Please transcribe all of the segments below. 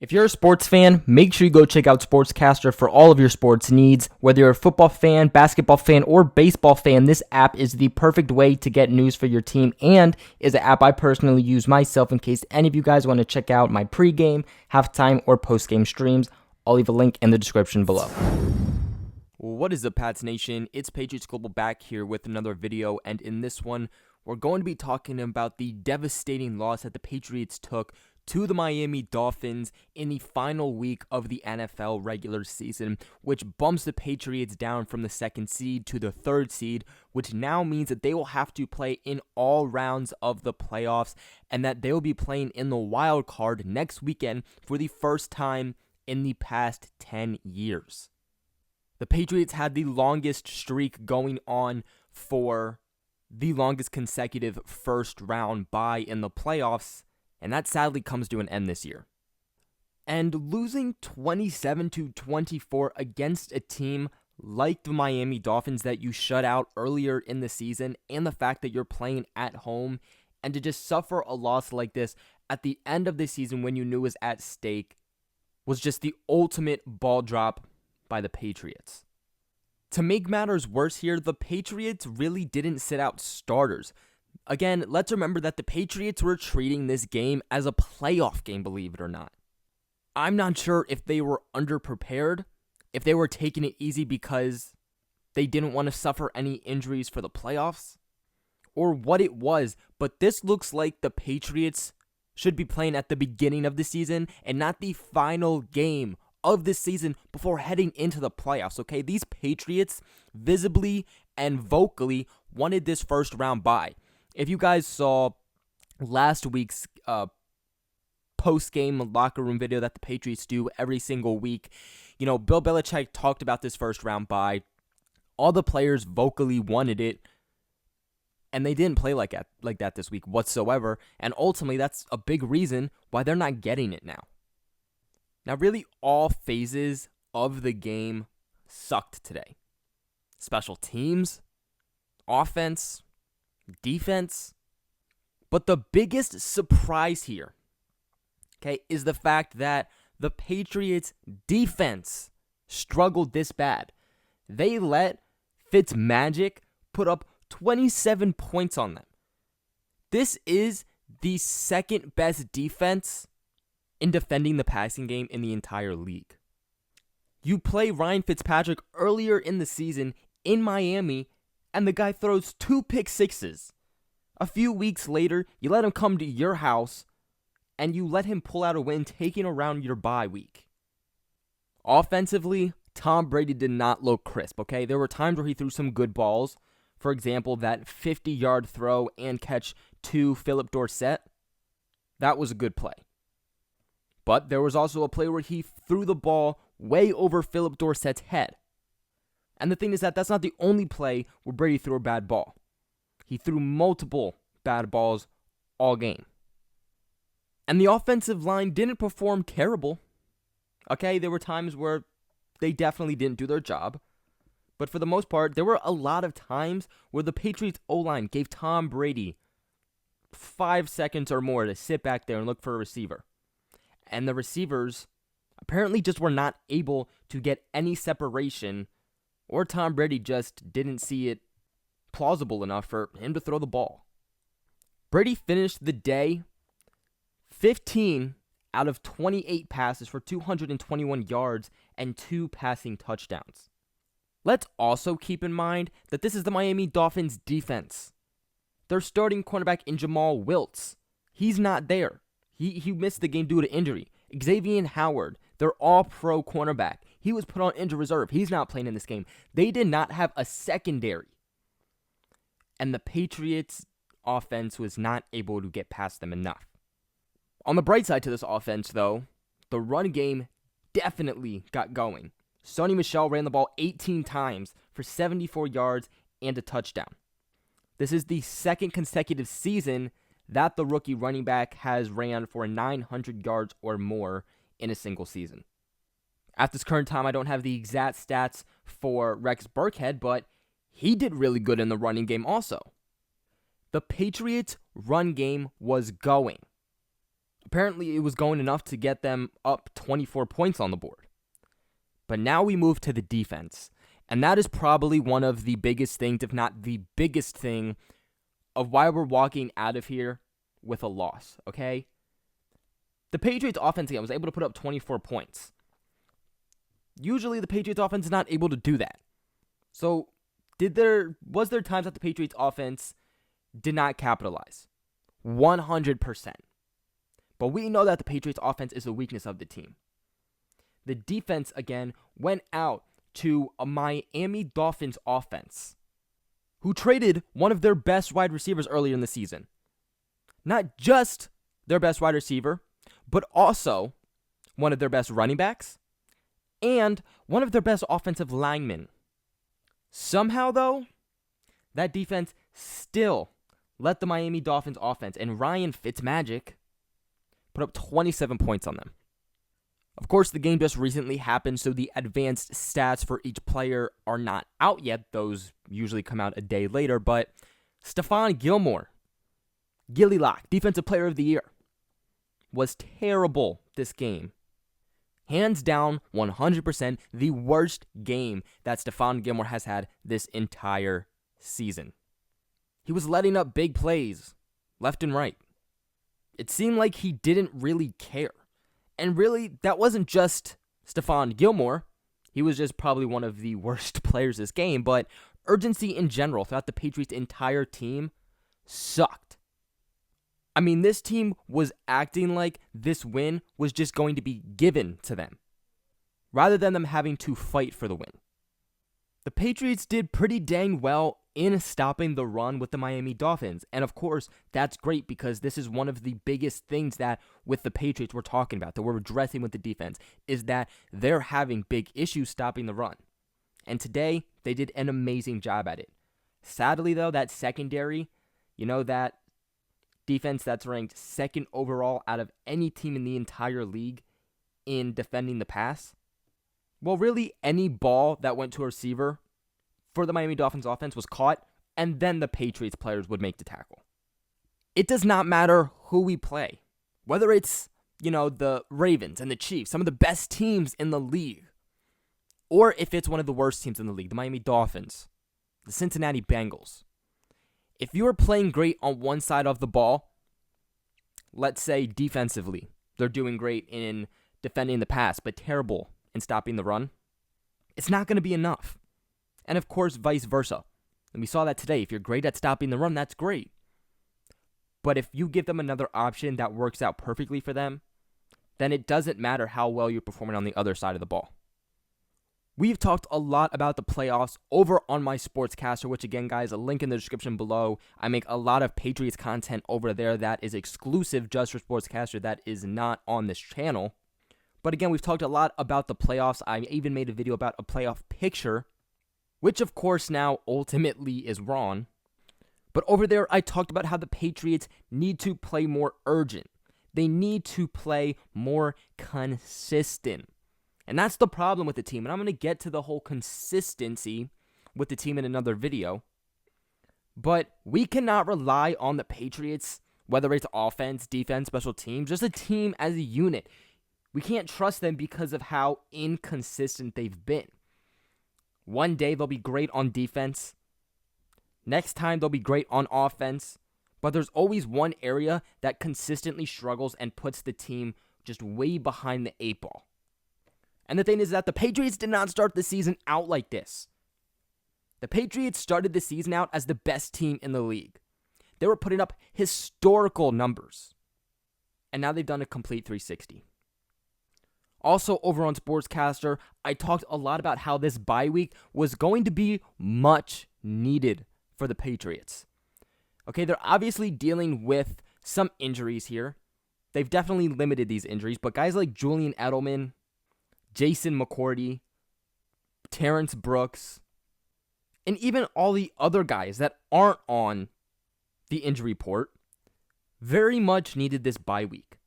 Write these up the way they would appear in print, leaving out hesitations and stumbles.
If you're a sports fan, make sure you go check out SportsCastr for all of your sports needs. Whether you're a football fan, basketball fan, or baseball fan, this app is the perfect way to get news for your team and is an app I personally use myself in case any of you guys want to check out my pregame, halftime, or postgame streams. I'll leave a link in the description below. What is up, Pats Nation? It's Patriots Global back here with another video, and in this one, we're going to be talking about the devastating loss that the Patriots took to the Miami Dolphins in the final week of the NFL regular season, which bumps the Patriots down from the 2nd seed to the 3rd seed, which now means that they will have to play in all rounds of the playoffs and that they will be playing in the wild card next weekend for the first time in the past 10 years. The Patriots had the longest streak going on for the longest consecutive first round bye in the playoffs, and that sadly comes to an end this year. And losing 27-24 against a team like the Miami Dolphins that you shut out earlier in the season, and the fact that you're playing at home, and to just suffer a loss like this at the end of the season when you knew it was at stake, was just the ultimate ball drop by the Patriots. To make matters worse here, the Patriots really didn't sit out starters. Again, let's remember that the Patriots were treating this game as a playoff game, believe it or not. I'm not sure if they were underprepared, if they were taking it easy because they didn't want to suffer any injuries for the playoffs, or what it was, but this looks like the Patriots should be playing at the beginning of the season and not the final game of this season before heading into the playoffs, okay? These Patriots visibly and vocally wanted this first round bye. If you guys saw last week's post-game locker room video that the Patriots do every single week, you know, Bill Belichick talked about this first round bye. All the players vocally wanted it, and they didn't play like that this week whatsoever, and ultimately that's a big reason why they're not getting it now. Now, really, all phases of the game sucked today. Special teams, offense, defense. But the biggest surprise here, okay, is the fact that the Patriots' defense struggled this bad. They let Fitzmagic put up 27 points on them. This is the second best defense in defending the passing game in the entire league. You play Ryan Fitzpatrick earlier in the season in Miami, and the guy throws 2 pick sixes. A few weeks later, you let him come to your house, and you let him pull out a win taking around your bye week. Offensively, Tom Brady did not look crisp, okay? There were times where he threw some good balls. For example, that 50-yard throw and catch to Philip Dorsett. That was a good play. But there was also a play where he threw the ball way over Philip Dorsett's head. And the thing is that that's not the only play where Brady threw a bad ball. He threw multiple bad balls all game. And the offensive line didn't perform terrible. Okay, there were times where they definitely didn't do their job. But for the most part, there were a lot of times where the Patriots O-line gave Tom Brady 5 seconds or more to sit back there and look for a receiver. And the receivers apparently just were not able to get any separation, or Tom Brady just didn't see it plausible enough for him to throw the ball. Brady finished the day 15 out of 28 passes for 221 yards and 2 passing touchdowns. Let's also keep in mind that this is the Miami Dolphins defense. Their starting cornerback in Jamal Wiltz, he's not there. He missed the game due to injury. Xavier Howard, their all-pro cornerback, he was put on injured reserve. He's not playing in this game. They did not have a secondary. And the Patriots' offense was not able to get past them enough. On the bright side to this offense, though, the run game definitely got going. Sonny Michel ran the ball 18 times for 74 yards and a touchdown. This is the second consecutive season that the rookie running back has ran for 900 yards or more in a single season. At this current time, I don't have the exact stats for Rex Burkhead, but he did really good in the running game also. The Patriots' run game was going. Apparently, it was going enough to get them up 24 points on the board. But now we move to the defense. And that is probably one of the biggest things, if not the biggest thing, of why we're walking out of here with a loss, okay? The Patriots offense again was able to put up 24 points. Usually the Patriots offense is not able to do that. So, was there times that the Patriots offense did not capitalize? 100%. But we know that the Patriots offense is a weakness of the team. The defense, again, went out to a Miami Dolphins offense who traded one of their best wide receivers earlier in the season. Not just their best wide receiver, but also one of their best running backs and one of their best offensive linemen. Somehow, though, that defense still let the Miami Dolphins offense and Ryan Fitzmagic put up 27 points on them. Of course, the game just recently happened, so the advanced stats for each player are not out yet. Those usually come out a day later, but Stephon Gilmore, Gilly Lock, Defensive Player of the Year, was terrible this game. Hands down, 100% the worst game that Stephon Gilmore has had this entire season. He was letting up big plays left and right. It seemed like he didn't really care. And really, that wasn't just Stephon Gilmore. He was just probably one of the worst players this game, but urgency in general throughout the Patriots' entire team sucked. I mean, this team was acting like this win was just going to be given to them, rather than them having to fight for the win. The Patriots did pretty dang well in stopping the run with the Miami Dolphins. And of course, that's great because this is one of the biggest things that with the Patriots we're talking about, that we're addressing with the defense, is that they're having big issues stopping the run. And today, they did an amazing job at it. Sadly, though, that secondary, that defense that's ranked second overall out of any team in the entire league in defending the pass. Well, really, any ball that went to a receiver for the Miami Dolphins offense was caught, and then the Patriots players would make the tackle. It does not matter who we play. Whether it's, the Ravens and the Chiefs, some of the best teams in the league, or if it's one of the worst teams in the league, the Miami Dolphins, the Cincinnati Bengals. If you are playing great on one side of the ball, let's say defensively, they're doing great in defending the pass, but terrible in stopping the run, it's not going to be enough. And of course, vice versa. And we saw that today. If you're great at stopping the run, that's great. But if you give them another option that works out perfectly for them, then it doesn't matter how well you're performing on the other side of the ball. We've talked a lot about the playoffs over on my SportsCastr, which again, guys, a link in the description below. I make a lot of Patriots content over there that is exclusive just for SportsCastr, that is not on this channel. But again, we've talked a lot about the playoffs. I even made a video about a playoff picture, which of course now ultimately is wrong. But over there, I talked about how the Patriots need to play more urgent. They need to play more consistent. And that's the problem with the team. And I'm going to get to the whole consistency with the team in another video. But we cannot rely on the Patriots, whether it's offense, defense, special teams, just a team as a unit. We can't trust them because of how inconsistent they've been. One day they'll be great on defense. Next time they'll be great on offense. But there's always one area that consistently struggles and puts the team just way behind the eight ball. And the thing is that the Patriots did not start the season out like this. The Patriots started the season out as the best team in the league. They were putting up historical numbers. And now they've done a complete 360. Also, over on SportsCastr, I talked a lot about how this bye week was going to be much needed for the Patriots. Okay, they're obviously dealing with some injuries here. They've definitely limited these injuries, but guys like Julian Edelman, Jason McCourty, Terrence Brooks, and even all the other guys that aren't on the injury report very much needed this bye week.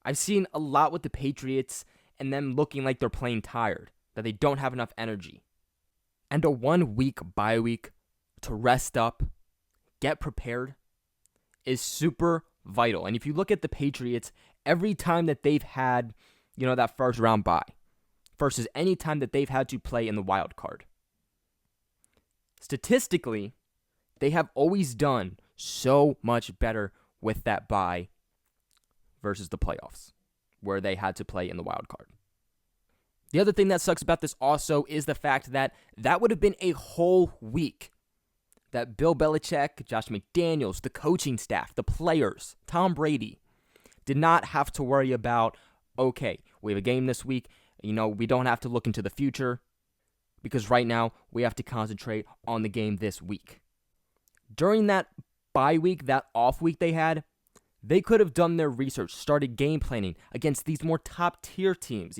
I've seen a lot with the Patriots and them looking like they're playing tired, that they don't have enough energy. And a 1 week bye week to rest up, get prepared, is super vital. And if you look at the Patriots every time that they've had, that first round bye versus any time that they've had to play in the wild card. Statistically, they have always done so much better with that bye versus the playoffs, where they had to play in the wild card. The other thing that sucks about this also is the fact that would have been a whole week that Bill Belichick, Josh McDaniels, the coaching staff, the players, Tom Brady, did not have to worry about, okay, we have a game this week, we don't have to look into the future, because right now we have to concentrate on the game this week. During that bye week, that off week they had, they could have done their research, started game planning against these more top-tier teams,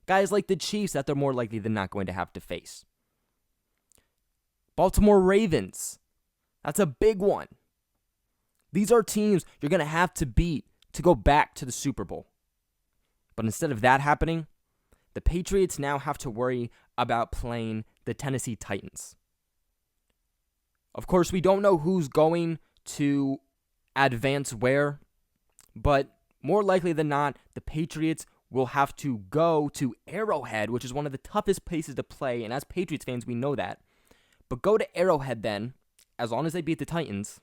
guys like the Chiefs that they're more likely than not going to have to face. Baltimore Ravens, that's a big one. These are teams you're going to have to beat to go back to the Super Bowl. But instead of that happening, the Patriots now have to worry about playing the Tennessee Titans. Of course, we don't know who's going to advance where, but more likely than not, the Patriots will have to go to Arrowhead, which is one of the toughest places to play, and as Patriots fans, we know that. But go to Arrowhead then, as long as they beat the Titans,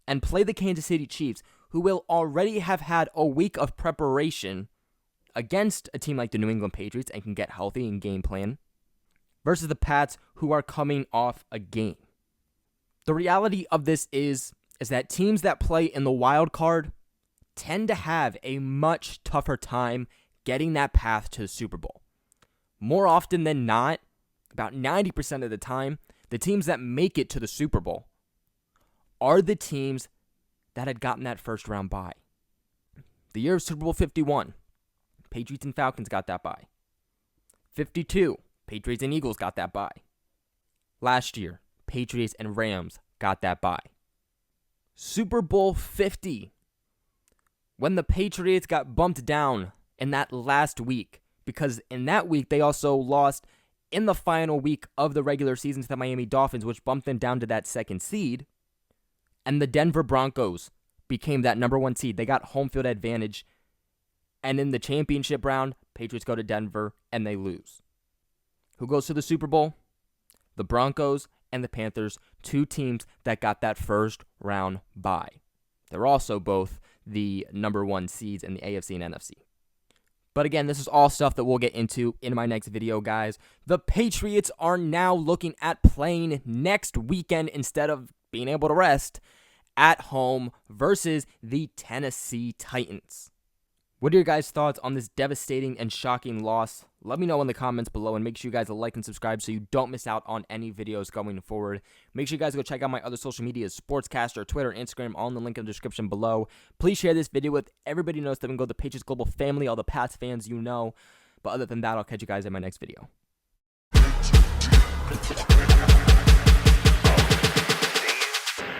and play the Kansas City Chiefs, who will already have had a week of preparation against a team like the New England Patriots and can get healthy and game plan, versus the Pats, who are coming off a game. The reality of this is that teams that play in the wild card tend to have a much tougher time getting that path to the Super Bowl. More often than not, about 90% of the time, the teams that make it to the Super Bowl are the teams that had gotten that first round bye. The year of Super Bowl 51, Patriots and Falcons got that bye. 52, Patriots and Eagles got that bye. Last year, Patriots and Rams got that bye. Super Bowl 50, when the Patriots got bumped down in that last week, because in that week they also lost in the final week of the regular season to the Miami Dolphins, which bumped them down to that second seed, and the Denver Broncos became that number one seed. They got home field advantage, and in the championship round, Patriots go to Denver and they lose. Who goes to the Super Bowl? The Broncos and the Panthers, two teams that got that first round bye. They're also both the number one seeds in the AFC and NFC. But again, this is all stuff that we'll get into in my next video, guys. The Patriots are now looking at playing next weekend instead of being able to rest at home versus the Tennessee Titans. What are your guys' thoughts on this devastating and shocking loss? Let me know in the comments below, and make sure you guys like and subscribe so you don't miss out on any videos going forward. Make sure you guys go check out my other social medias, SportsCastr, Twitter, Instagram, all in the link in the description below. Please share this video with everybody who knows that we can go the Patriots Global family, all the Pats fans you know. But other than that, I'll catch you guys in my next video.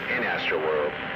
In Astroworld.